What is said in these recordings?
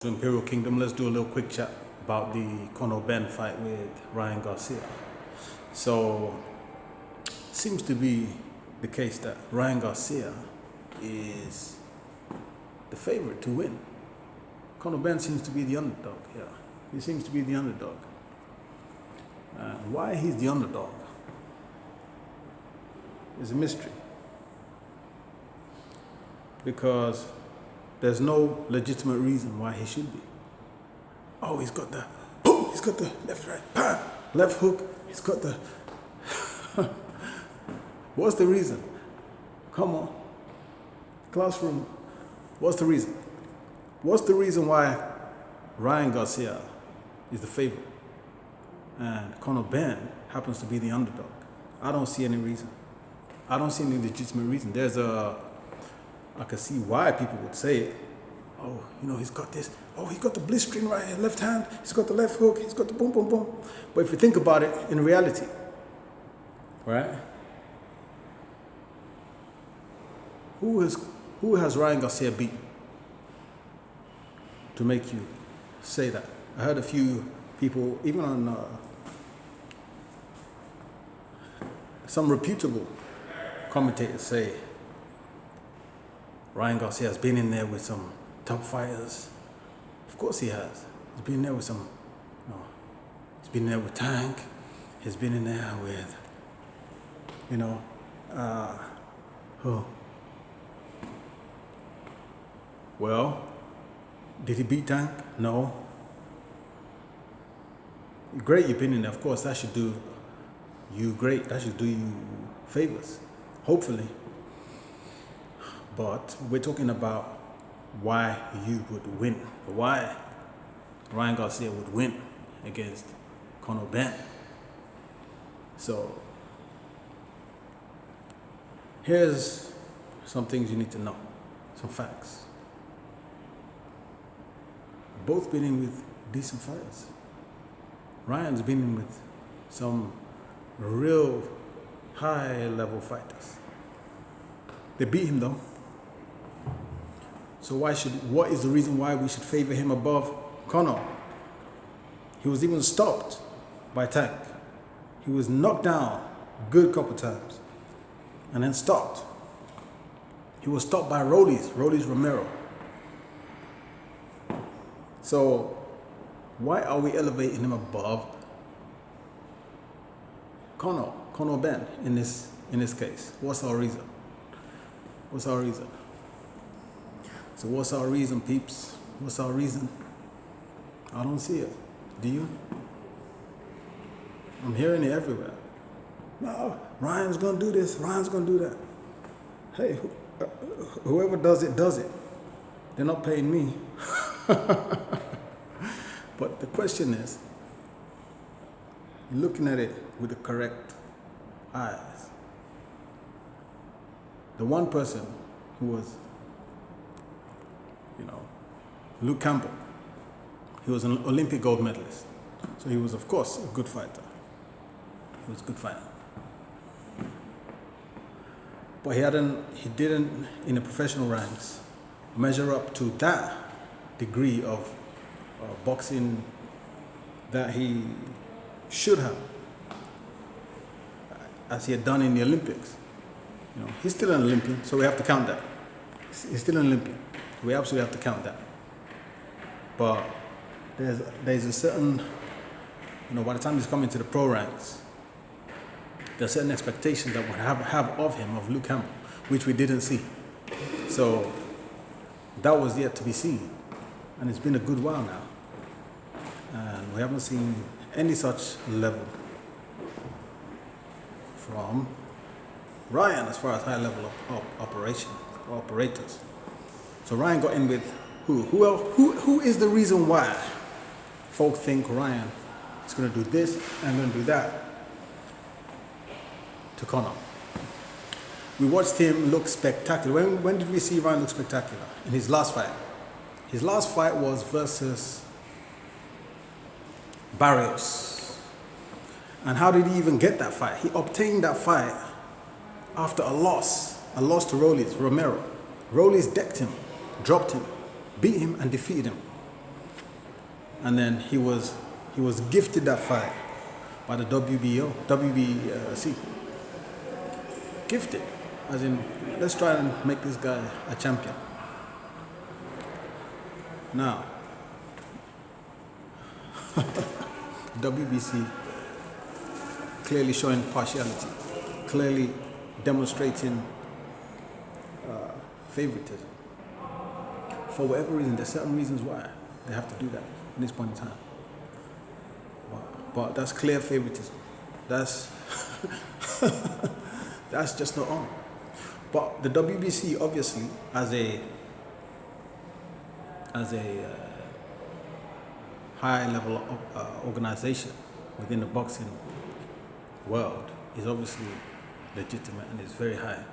Imperial Kingdom. Let's do a little quick chat about the Conor Benn fight with Ryan Garcia. So, seems to be the case that Ryan Garcia is the favorite to win. Conor Benn seems to be the underdog. Yeah, he seems to be the underdog. Why he's the underdog is a mystery, because there's no legitimate reason why he should be. Oh, he's got the left, right, bam, left hook. He's got the. What's the reason? Come on, classroom. What's the reason? What's the reason why Ryan Garcia is the favorite and Conor Benn happens to be the underdog? I don't see any reason. I don't see any legitimate reason. I can see why people would say it. Oh, he's got this. Oh, he's got the blistering right here, left hand. He's got the left hook. He's got the boom, boom, boom. But if you think about it, in reality, right? Who has Ryan Garcia beat to make you say that? I heard a few people, even on some reputable commentators, say Ryan Garcia has been in there with some top fighters. Of course he has. He's been there with he's been in there with Tank. He's been in there with, who? Well, did he beat Tank? No. Great, you've been in there. Of course, that should do you great. That should do you favors, hopefully. But we're talking about why you would win, why Ryan Garcia would win against Conor Benn. So here's some things you need to know, some facts. Both been in with decent fighters. Ryan's been in with some real high-level fighters. They beat him though. So what is the reason why we should favor him above Conor? He was even stopped by Tank. He was knocked down a good couple times and then stopped. He was stopped by Rollis Romero. So why are we elevating him above Conor Benn in this case? What's our reason? So what's our reason, peeps? What's our reason? I don't see it. Do you? I'm hearing it everywhere. No, Ryan's gonna do this. Ryan's gonna do that. Hey, whoever does it, does it. They're not paying me. But the question is, looking at it with the correct eyes. The one person who was, Luke Campbell, he was an Olympic gold medalist. So he was, of course, a good fighter. He was a good fighter. But he didn't, in the professional ranks, measure up to that degree of boxing that he should have, as he had done in the Olympics. He's still an Olympian, so we have to count that. He's still an Olympian. We absolutely have to count that. But there's a certain, by the time he's coming to the pro ranks, there's certain expectations that we have of him, of Luke Campbell, which we didn't see. So that was yet to be seen. And it's been a good while now. And we haven't seen any such level from Ryan as far as high level of operators. So Ryan got in with who? Who is the reason why folk think Ryan is going to do this and going to do that to Conor? We watched him look spectacular. When did we see Ryan look spectacular? In his last fight. His last fight was versus Barrios. And how did he even get that fight? He obtained that fight after a loss to Rollis Romero. Rollis decked him, dropped him, beat him and defeated him. and then he was gifted that fight by the WBC. Gifted, as in, let's try and make this guy a champion. Now, WBC clearly showing partiality, clearly demonstrating favoritism. For whatever reason, there's certain reasons why they have to do that at this point in time. But that's clear favoritism. That's that's just not on. But the WBC, obviously, as a high-level organization within the boxing world, is obviously legitimate and is very high.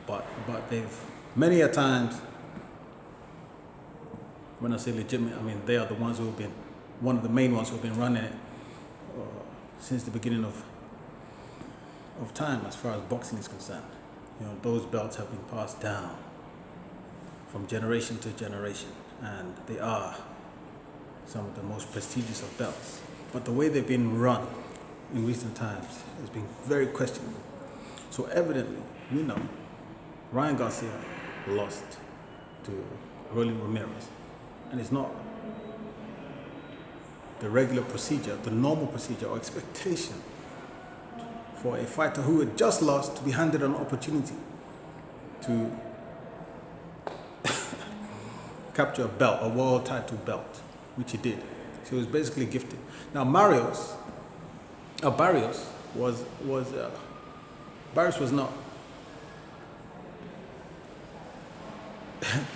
But they've many a times, when I say legitimate, I mean they are the ones who have been one of the main ones who have been running it since the beginning of time, as far as boxing is concerned. You know, those belts have been passed down from generation to generation, and they are some of the most prestigious of belts. But the way they've been run in recent times has been very questionable. So evidently, we know Ryan Garcia lost to Rolly Ramirez, and it's not the regular procedure, the normal procedure or expectation for a fighter who had just lost to be handed an opportunity to capture a belt, a world title belt, which he did. So he was basically gifted. Now Barrios was not.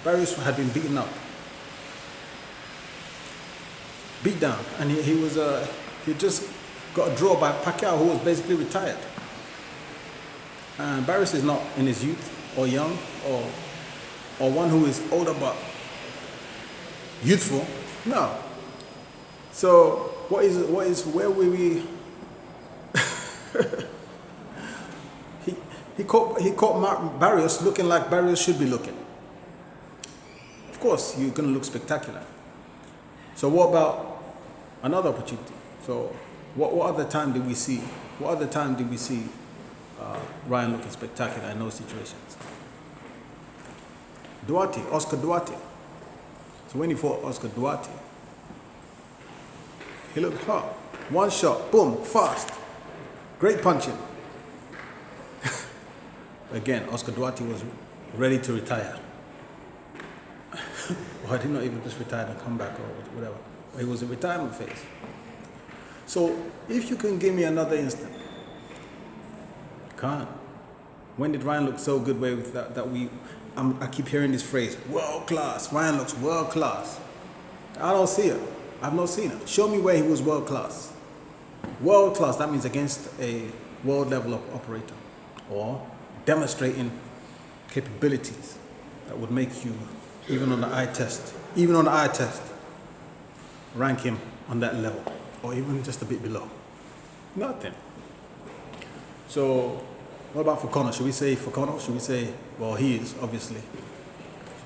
Barrios had been beaten up, beat down, and he just got a draw by Pacquiao, who was basically retired. And Barrios is not in his youth or young or one who is older but youthful. No. So where will we? he caught Barrios looking like Barrios should be looking. Of course, you're going to look spectacular. So what about another opportunity? So what other time did we see? What other time did we see Ryan looking spectacular in those situations? Oscar Duarte. So when he fought Oscar Duarte, he looked hot. One shot, boom, fast. Great punching. Again, Oscar Duarte was ready to retire. Or did not even just retire and come back or whatever. It was a retirement phase. So if you can give me another instant, can't. When did Ryan look so good with that I keep hearing this phrase, world class. Ryan looks world class. I don't see it. I've not seen it. Show me where he was world class. World class, that means against a world level operator, or demonstrating capabilities that would make you, even on the eye test, rank him on that level, or even just a bit below. Nothing. So what about for Conor? Should we say for Conor? Should we say, well, he is, obviously.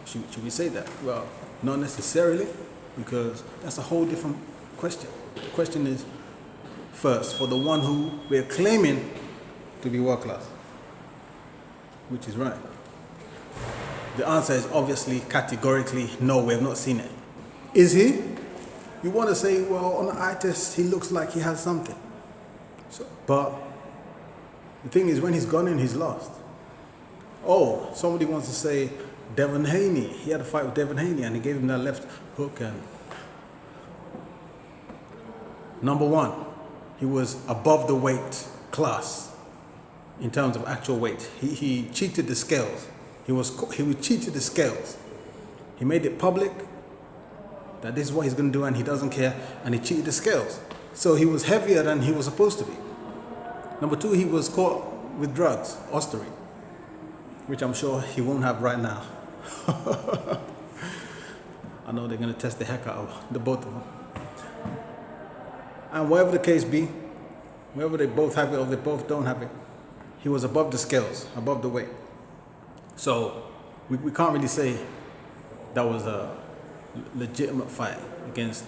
Should we say that? Well, not necessarily, because that's a whole different question. The question is, first, for the one who we're claiming to be world class, which is right. The answer is obviously, categorically, no, we have not seen it. Is he? You want to say, well, on the eye test, he looks like he has something. So, but the thing is, when he's gone in, he's lost. Oh, somebody wants to say Devin Haney. He had a fight with Devin Haney, and he gave him that left hook. And number one, he was above the weight class in terms of actual weight. He cheated the scales. He cheated the scales. He made it public that this is what he's going to do, and he doesn't care, and he cheated the scales. So he was heavier than he was supposed to be. Number two, he was caught with drugs, Osterine, which I'm sure he won't have right now. I know they're going to test the heck out of the both of them. And whatever the case be, whether they both have it or they both don't have it, he was above the scales, above the weight. So we can't really say that was a legitimate fight against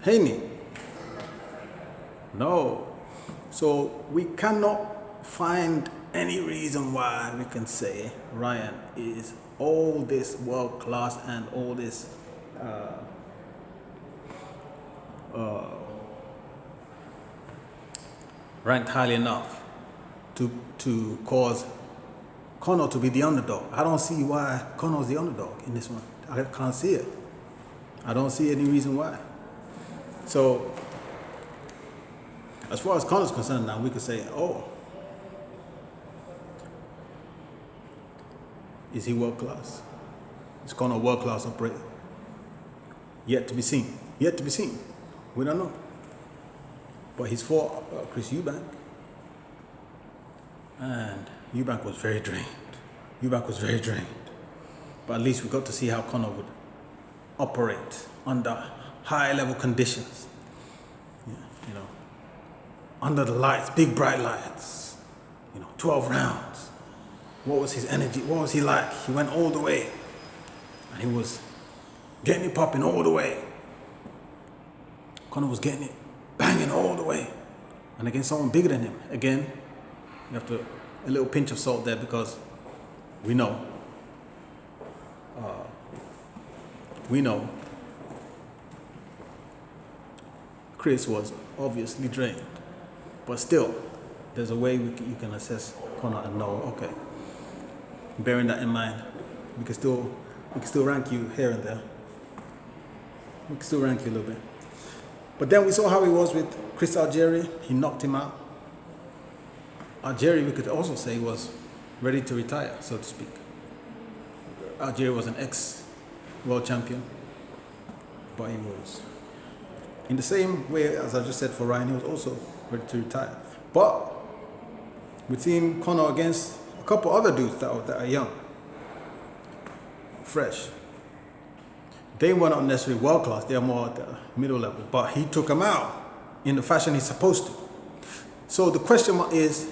Haney. No. So we cannot find any reason why we can say Ryan is all this world class and all this ranked highly enough to cause Conor to be the underdog. I don't see why Conor's the underdog in this one. I can't see it. I don't see any reason why. So, as far as Conor's concerned now, we could say, oh, is he world class? Is Conor a world class operator? Yet to be seen. Yet to be seen. We don't know. But he's fought Chris Eubank. And Eubank was very drained. But at least we got to see how Conor would operate under high level conditions. Yeah, you know, under the lights, big bright lights. 12 rounds. What was his energy? What was he like? He went all the way. And he was getting it popping all the way. Conor was getting it banging all the way. And against someone bigger than him. Again, you have to a little pinch of salt there because we know Chris was obviously drained, but still there's a way you can assess Conor and know, okay, bearing that in mind, we can still rank you here and there. We can still rank you a little bit. But then we saw how he was with Chris Algieri. He knocked him out. Algieri, we could also say, was ready to retire, so to speak. Algieri was an ex-world champion, but he was, in the same way as I just said for Ryan, he was also ready to retire. But we've seen Conor against a couple other dudes that are young, fresh. They were not necessarily world class, they are more at the middle level, but he took them out in the fashion he's supposed to. So the question is,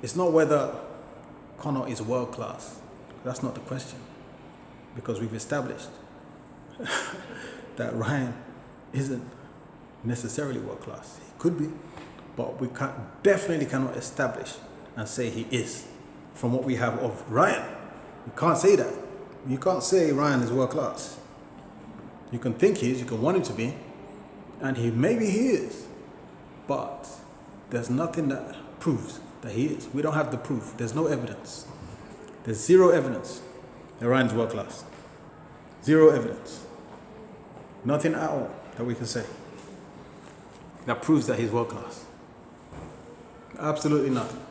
it's not whether Conor is world class. That's not the question, because we've established that Ryan isn't necessarily world class. He could be, but we definitely cannot establish and say he is from what we have of Ryan. You can't say that. You can't say Ryan is world class. You can think he is, you can want him to be, and maybe he is, but there's nothing that proves that he is. We don't have the proof. There's no evidence. There's zero evidence that Ryan's world class. Zero evidence. Nothing at all that we can say that proves that he's world class. Absolutely nothing.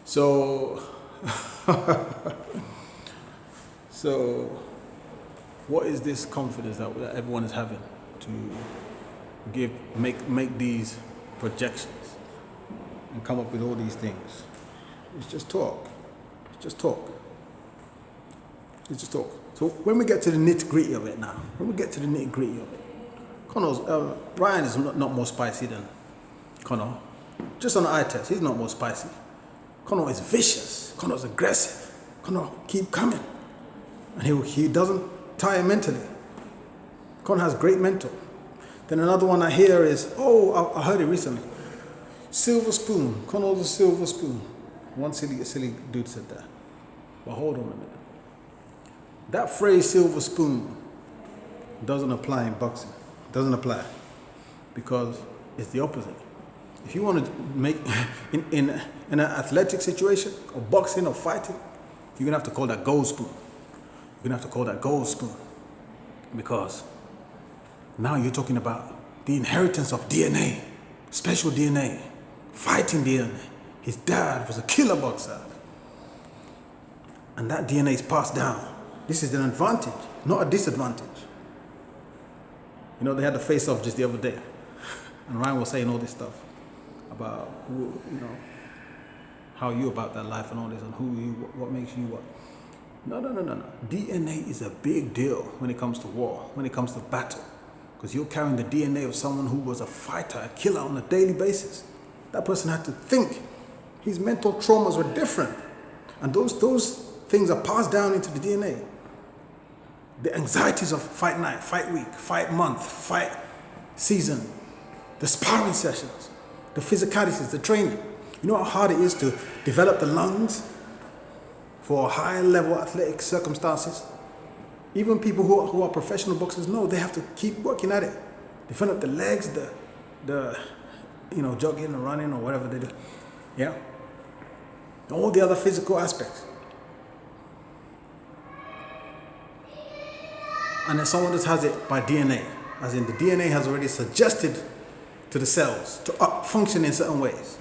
So, what is this confidence that everyone is having to make these projections and come up with all these things? It's just talk. It's just talk. So when we get to the nitty-gritty of it now, Ryan is not more spicy than Conor. Just on the eye test, he's not more spicy. Conor is vicious. Conor's aggressive. Conor keep coming. And he doesn't tire mentally. Conor has great mental. Then another one I hear is, I heard it recently. Silver spoon. Conor's a silver spoon. One silly dude said that. But hold on a minute. That phrase silver spoon doesn't apply in boxing. Doesn't apply. Because it's the opposite. If you want to make, in an athletic situation, or boxing or fighting, you're going to have to call that gold spoon. You're going to have to call that gold spoon. Because now you're talking about the inheritance of DNA, special DNA, fighting DNA. His dad was a killer boxer. And that DNA is passed down. This is an advantage, not a disadvantage. They had the face-off just the other day. And Ryan was saying all this stuff about, how you about that life and all this, and who you, what makes you what. No. DNA is a big deal when it comes to war, when it comes to battle. Because you're carrying the DNA of someone who was a fighter, a killer on a daily basis. That person had to think. His mental traumas were different. And those things are passed down into the DNA. the anxieties of fight night, fight week, fight month, fight season, the sparring sessions, the physicalities, the training. You know how hard it is to develop the lungs for high level athletic circumstances? Even people who are professional boxers know they have to keep working at it. Develop the legs, the jogging or running or whatever they do. Yeah. All the other physical aspects. And then someone just has it by DNA, as in the DNA has already suggested to the cells to function in certain ways.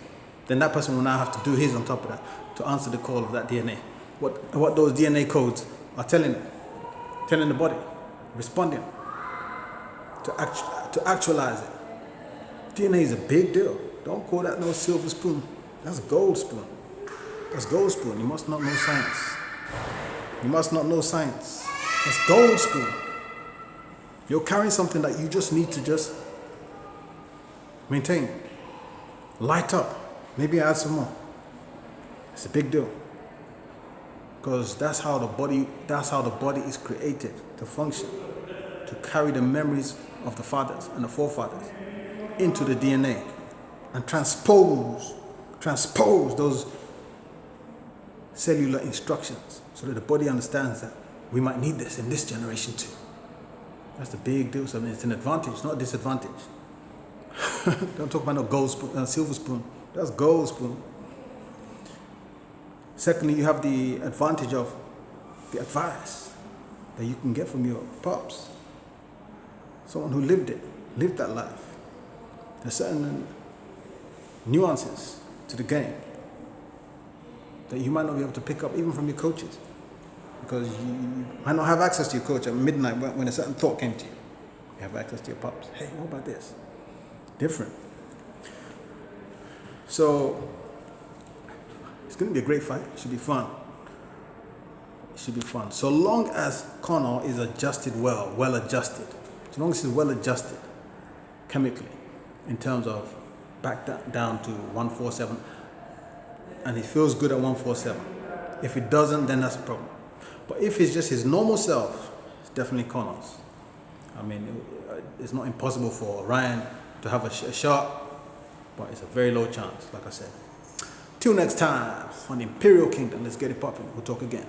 Then that person will now have to do his on top of that to answer the call of that DNA. What those DNA codes are telling the body, responding to actualize it. DNA is a big deal. Don't call that no silver spoon. That's a gold spoon. That's gold spoon. You must not know science. You must not know science. That's gold spoon. You're carrying something that you just need to just maintain. Light up. Maybe add some more. It's a big deal. Because that's how the body is created to function, to carry the memories of the fathers and the forefathers into the DNA and transpose those cellular instructions so that the body understands that we might need this in this generation too. That's the big deal. So it's an advantage, not a disadvantage. Don't talk about no gold spoon, silver spoon. That's gold spoon. Secondly, you have the advantage of the advice that you can get from your pops. Someone who lived that life. There's certain nuances to the game that you might not be able to pick up even from your coaches, because you might not have access to your coach at midnight when a certain thought came to you. You have access to your pops. Hey, what about this? Different. So it's going to be a great fight. It should be fun. It should be fun. So long as Conor is adjusted well adjusted. As long as he's well adjusted chemically in terms of back down to 147, and he feels good at 147. If it doesn't, then that's a problem. But if it's just his normal self, it's definitely Conor's. I mean, it's not impossible for Ryan to have a shot, but it's a very low chance, like I said. Till next time on the Imperial Kingdom, let's get it popping. We'll talk again.